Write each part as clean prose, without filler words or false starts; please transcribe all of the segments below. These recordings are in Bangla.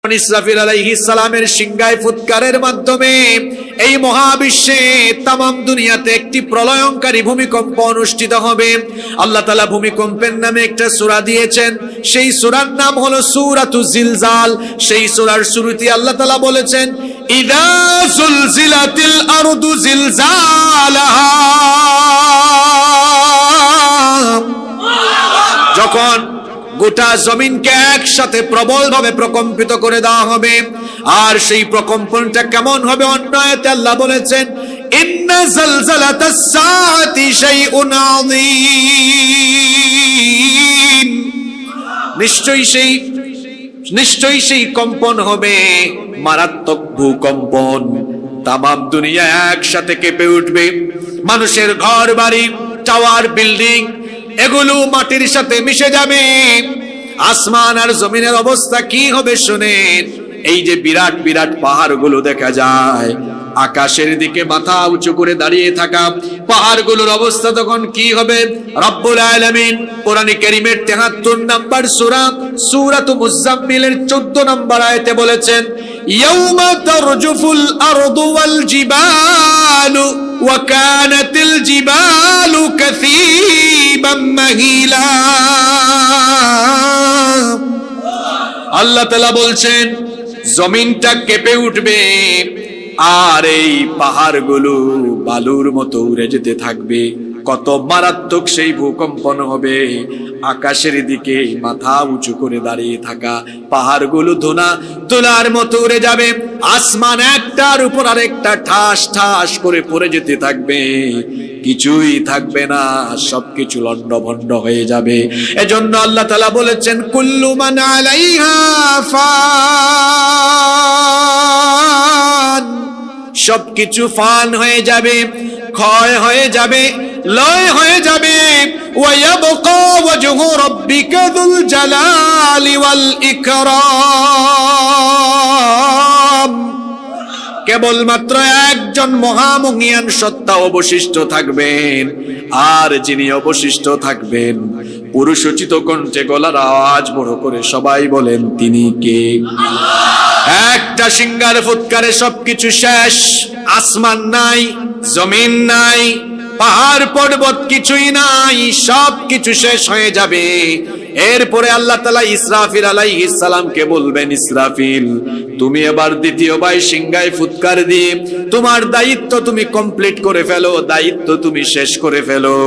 ইসরাফিল আলাইহিস সালামের সিংহায় ফুৎকারের মাধ্যমে এই মহাবিশ্বে তামাম দুনিয়াতে একটি প্রলয়ঙ্কারী ভূমিকম্প অনুষ্ঠিত হবে। আল্লাহ তাআলা ভূমিকম্পের নামে একটা সূরা দিয়েছেন, সেই সূরার নাম হলো সূরাতুজ জিলজাল। সেই সূরার শুরুতে আল্লাহ তাআলা বলেছেন, ইযা যুলজিলাতিল আরদু জিলজালাহা, যখন গোটা জমিনকে একসাথে প্রবলভাবে প্রকম্পিত করে দেওয়া হবে। আর সেই প্রকম্পনটা কেমন হবে? অন্য আয়াতে আল্লাহ বলেছেন, ইন্না যালজালাতাস সাআতি শাইউন আযীম, নিশ্চয়ই সেই কম্পন হবে মারাত্মক ভূকম্পন। তামাম দুনিয়া একসাথে কেঁপে উঠবে। মানুষের ঘর বাড়ি, টাওয়ার, বিল্ডিং এগুলো মাটির সাথে মিশে যাবে। আসমান আর জমিনের অবস্থা কি হবে শুনেন। এই যে বিরাট বিরাট পাহাড়গুলো দেখা যায়, আকাশের দিকে মাথা উঁচু করে দাঁড়িয়ে থাকা পাহাড়গুলোর অবস্থা তখন কি হবে? রব্বুল আলামিন কোরআনে কারীমের ৭৩ নম্বর সূরা সূরাতুল মুজাম্মিলের ১৪ নম্বর আয়াতে বলেছেন, ইয়াউমা তারজুফুল আরদু ওয়াল জিবালু ওয়া কানাতিল জিবালু কাসীবাম মাহিলা। আল্লাহ তাআলা বলছেন জমিনটা কেঁপে উঠবে আর এই পাহাড়গুলো বালুর মতো উড়ে যেতে থাকবে। কত মারাত্মক সেই ভূকম্পন হবে। আকাশের দিকে মাথা উঁচু করে দাঁড়িয়ে থাকা পাহাড়গুলো ধুলার মতো উড়ে যাবে। আসমান একটার উপর আরেকটা ঠাস ঠাস করে পড়ে যেতে থাকবে, কিছুই থাকবে না, সবকিছু লন্ডভন্ড হয়ে যাবে। এজন্য আল্লাহ তাআলা বলেছেন, কুল্লু মান আলাইহা ফান, সবকিছু ফান হয়ে যাবে, ক্ষয় হয়ে যাবে, লয় হয়ে যাবে। ওয়ায়াবকা ওয়াজহু রাব্বিকা যুল জালালি ওয়াল ইকরাম, কেবলমাত্র একজন মহামহিয়ান সত্তা অবশিষ্ট থাকবেন। আর যিনি অবশিষ্ট থাকবেন, পুরুষোচিত কণ্ঠে গলার আওয়াজ বড় করে সবাই বলেন, তিনি কে? একটা সিংহার ফুৎকারে সবকিছু শেষ। আসমান নাই, জমিন নাই, পাহাড় পর্বত কিছুই নাই, সবকিছু শেষ হয়ে যাবে। এরপরে আল্লাহ তাআলা ইসরাফিল আলাইহিস সালামকে বলবেন, ইসরাফিল তুমি এবার দ্বিতীয়বার সিংহায় ফুৎকার দিয়ে তোমার দায়িত্ব তুমি কমপ্লিট করে ফেলো, দায়িত্ব তুমি শেষ করে ফেলো।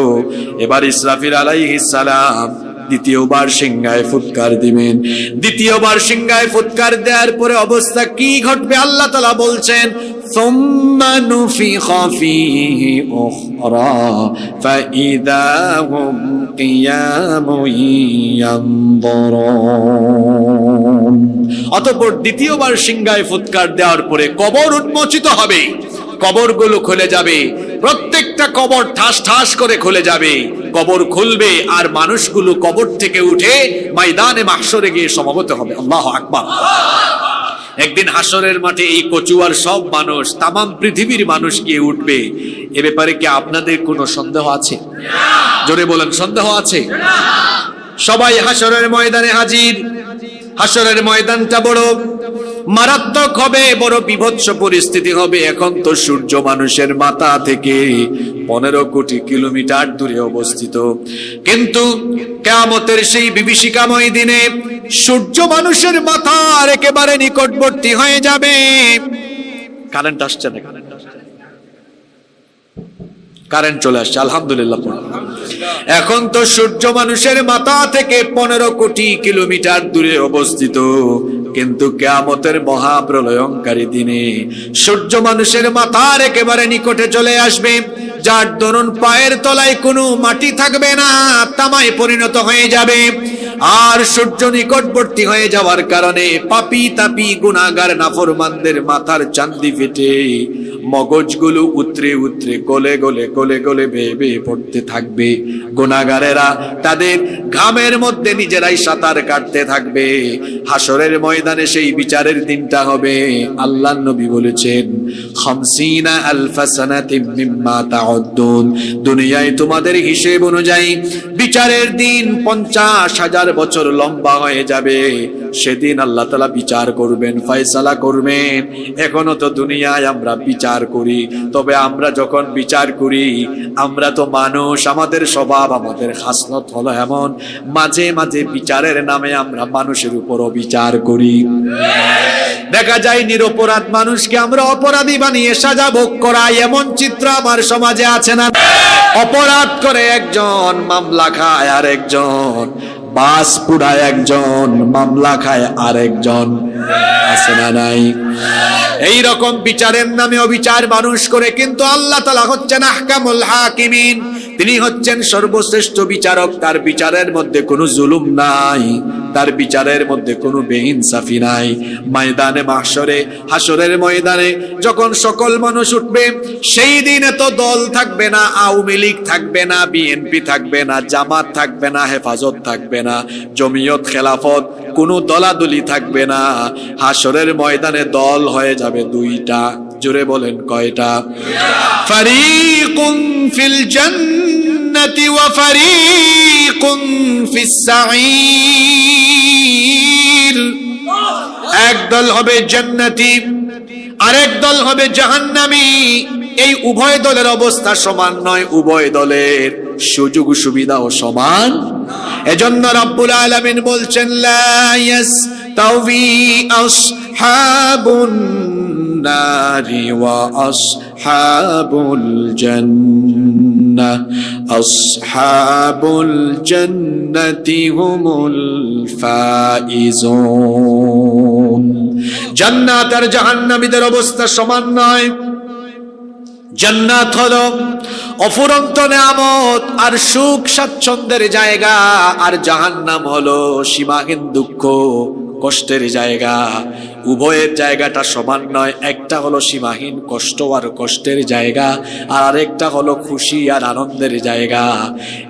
এবার ইসরাফিল আলাইহিস সালাম দ্বিতীয়বার সিংহায় ফুৎকার দিবেন। দ্বিতীয়বার সিংহায় ফুৎকার দেওয়ার পরে অবস্থা কি ঘটবে আল্লাহ তাআলা বলছেন, সুম্মা নুফিখা ফীহি উখরা ফাইযা হুম কিয়ামুন ইয়ানযুরুন। অতঃপর দ্বিতীয়বার সিংহায় ফুৎকার দেওয়ার পরে কবর উন্মোচিত হবে, কবরগুলো খুলে যাবে, প্রত্যেকটা কবর ঠাস ঠাস করে খুলে যাবে। কবর খুলবে আর মানুষগুলো কবর থেকে উঠে ময়দানে মাহশরে গিয়ে সমবেত হবে। আল্লাহু আকবার। একদিন হাসরের মাঠে এই কচুয়ার সব মানুষ, তামাম পৃথিবীর মানুষ গিয়ে উঠবে। এ ব্যাপারে কি আপনাদের কোনো সন্দেহ আছে? জোরে বলেন, সন্দেহ আছে? সবাই হাসরের ময়দানে হাজির। হাসরের ময়দানটা বড় মারাত্মক হবে, বড় বিভৎস পরিস্থিতি হবে। এখন তো সূর্য মানুষের মাথা থেকে 15 কোটি কিলোমিটার দূরে অবস্থিত, কিন্তু কিয়ামতের সেই বিভীষিকাময় দিনে সূর্য মানুষের মাথার একেবারে নিকটবর্তী হয়ে যাবে। কারেন্ট আসছে না? কারেন্ট চলে আসছে, আলহামদুলিল্লাহ। এখন তো সূর্য মানুষের মাথা থেকে 15 কোটি কিলোমিটার দূরে অবস্থিত, কিন্তু কিয়ামতের মহাপ্রলয়ঙ্কারী দিনে সূর্য মানুষের মাথার একেবারে নিকটে চলে আসবে, যার দরুন পায়ের তলায় কোনো মাটি থাকবে না, তামায় পরিণত হয়ে যাবে। আর সূর্য নিকটবর্তী হয়ে যাওয়ার কারণে পাপী তাপী গুনাহগার নাফরমানদের মাথার চান্দি ফেটে মগজগুলো উতরে উতরে গলে গলে গলে গলে বেয়ে বেয়ে পড়তে থাকবে। গুনাহগারেরা তাদের ঘামের মধ্যে নিজেরাই সাঁতার কাটতে থাকবে। হাসরের ময়দানে সেই বিচারের দিনটা হবে। আল্লাহর নবী বলেছেন, খামসিনা আলফা সানাতিম মিম্মা তাউদ্দুন, দুনিয়ায় তোমাদের হিসেব অনুযায়ী বিচারের দিন 50,000 বছর লম্বা হয়ে যাবে। সেদিন আল্লাহ তাআলা বিচার করবেন, ফয়সালা করবেন। এখনো তো দুনিয়ায় আমরা বিচার করি, তবে আমরা যখন বিচার করি, আমরা তো মানুষ, আমাদের স্বভাব, আমাদের খাসলত হলো এমন, মাঝে মাঝে বিচারের নামে আমরা মানুষের উপরও বিচার করি। দেখা যায় নিরপরাধ মানুষকে আমরা অপরাধী বানিয়ে সাজা ভোগ করাই, এমন চিত্র আমার সমাজে আছে না? অপরাধ করে একজন, মামলা খায় আর একজন, বাস পুড়ায় একজন, মামলা খায় আর একজন, আছে না নাই? এই রকম বিচারের নামে অবিচার মানুষ করে, কিন্তু আল্লাহ তাআলা হচ্ছেন আহকামুল হাকিমিন, তিনি হচ্ছেন সর্বশ্রেষ্ঠ বিচারক। তার বিচারের মধ্যে কোনো জুলুম নাই, তার বিচারের মধ্যে কোনো বেইনসাফি নাই। ময়দানে মাহশরে, হাসরের ময়দানে যখন সকল মানুষ উঠবে, সেই দিনে তো দল থাকবে না, আওয়ামী লীগ থাকবে না, বিএনপি থাকবে না, জামাত থাকবে না, হেফাজত থাকবে না, জমিয়ত খেলাফত, কোনো দলাদলি থাকবে না। হাসরের ময়দানে দল হয়ে যাবে দুইটা। জোরে বলেন কয়টা? ফারিকুন ফিল জান্নাতি ওয়া ফারিকুন ফিস সাঈর। একদল হবে জান্নাতি, আরেক দল হবে জাহান্নামী। এই উভয় দলের অবস্থা সমান নয়, উভয় দলের সুযোগ সুবিধাও সমান। এজন্য রব্বুল আলামিন বলছেন, লা ইয়াসতাওয়ি আসহাবুন নারি ওয়া আসহাবুল জান্নাহ, আসহাবুল জান্নাতি হুমুল ফাইজুন। জান্নাত আর জাহান্নামীদের অবস্থা সমান নয়। জান্নাত হলো অফুরন্ত নেয়ামত আর সুখ স্বাচ্ছন্দ্যের জায়গা, আর জাহান্নাম হলো সীমাহীন দুঃখ কষ্টের জায়গা। উভয়ের জায়গাটা সমান নয়, একটা হলো সীমাহীন কষ্ট আর কষ্টের জায়গা, আর আরেকটা হলো খুশি আর আনন্দের জায়গা।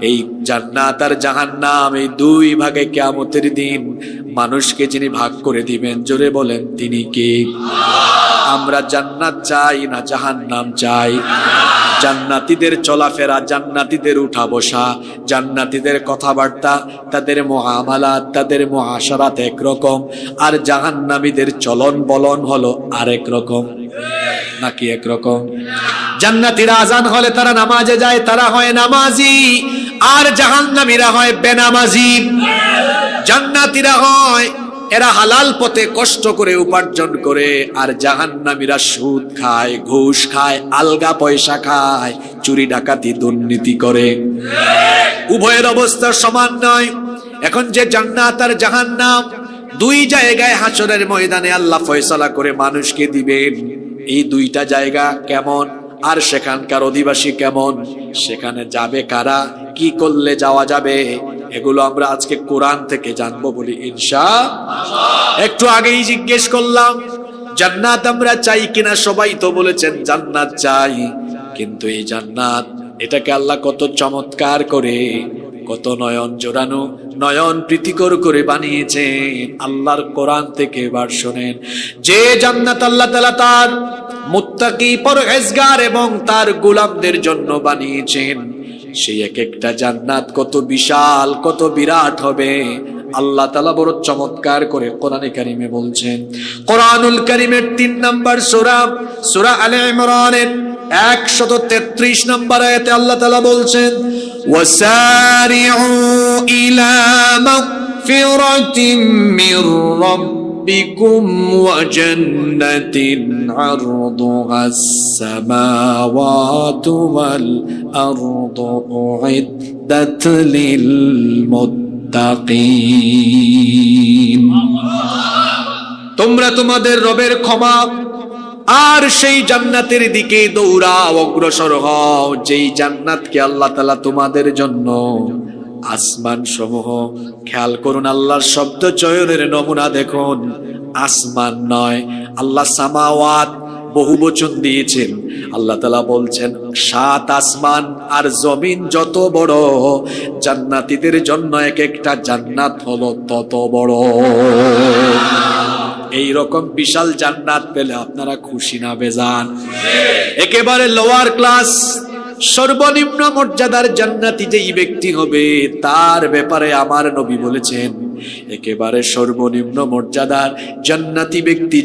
এই জান্নাত আর জাহান্নাম, এই দুই ভাগে কিয়ামতের দিন মানুষকে যিনি ভাগ করে দিবেন, জোরে বলেন তিনি কে? আমরা জান্নাত চাই না জাহান্নাম চাই? জান্নাতীদের চলাফেরা, জান্নাতীদের উঠা বসা, জান্নাতীদের কথাবার্তা, তাদের মুআমালাত, তাদের মুআশারাত একরকম, আর জাহান্নামীদের চলন বলন হলো আরেক রকম। নাকি একরকম? জান্নাতীরা আজান হলে তারা নামাজে যায়, তারা হয় নামাজি, আর জাহান্নামীরা হয় বেনামাজি। জান্নাতীরা হয় এরা হালাল পথে কষ্ট করে উপার্জন করে, আর জাহান্নামীরা সুদ খায়, ঘুষ খায়, আলগা পয়সা খায়, চুরি ডাকাতি দুর্নীতি করে। উভয়ের অবস্থা সমান নয়। এখন যে জান্নাত আর জাহান্নাম, দুই জায়গায় হাসরের ময়দানে আল্লাহ ফয়সালা করে মানুষকে দিবেন। এই দুইটা জায়গা কেমন, আর সেখানকার অধিবাসী কেমন, সেখানে যাবে কারা, কি করলে যাওয়া যাবে, এগুলো আমরা আজকে কোরআন থেকে জানবো বলি ইনশাআল্লাহ। একটু আগেই জিজ্ঞেস করলাম জান্নাত আমরা চাই কিনা, সবাই তো বলেছেন জান্নাত চাই। কিন্তু এই জান্নাত, এটাকে আল্লাহ কত চমৎকার করে, কত নয়ন জোড়ানো, নয়ন প্রীতিকর করে বানিয়েছেন। আল্লাহর কোরআন থেকে এবার শোনেন, যে জান্নাত আল্লাহ তাআলা তার মুত্তাকি পরহেজগার এবং তার গোলামদের জন্য বানিয়েছেন, সেই এক একটা জান্নাত কত বিশাল, কত বিরাট হবে। আল্লাহ তাআলা বড় চমৎকার করে কোরআনে কারিমে বলছেন। কোরআনুল কারিমের 3 নম্বর সূরা, সূরা আলে ইমরানের 133 নম্বর আয়াতে আল্লাহ তাআলা বলছেন, ওয়াসারিউ ইলা মাগফিরাতিম মির রাব্বিকুম ওয়া জান্নাতিন আরদুহাস সামাওয়াতু ওয়াল আরদু উইদ্দাত লিল মুত্তাকিন। তোমরা তোমাদের রবের ক্ষমা আর সেই জান্নাতের দিকে দৌড়াও, অগ্রসর হও, যেই জান্নাতকে আল্লাহ তাআলা তোমাদের জন্য আসমান সমূহ, খেয়াল করুন আল্লাহর শব্দ চয়নের নমুনা দেখুন, আসমান নয়, আল্লাহ সামাওয়াত বহু বচন দিয়েছেন। আল্লাহ তাআলা বলছেন 7 আসমান আর জমিন যত বড়, জান্নাতীদের জন্য এক একটা জান্নাত হলো তত বড়। এই রকম বিশাল জান্নাত পেলে আপনারা খুশি না বেজান? একেবারে লোয়ার ক্লাস, সর্বনিম্ন মর্যাদার জান্নাতি যেই ব্যক্তি হবে তার ব্যাপারে আমার নবী বলেছেন, একেবারে সর্বনিম্ন মর্যাদার জান্নাতি ব্যক্তি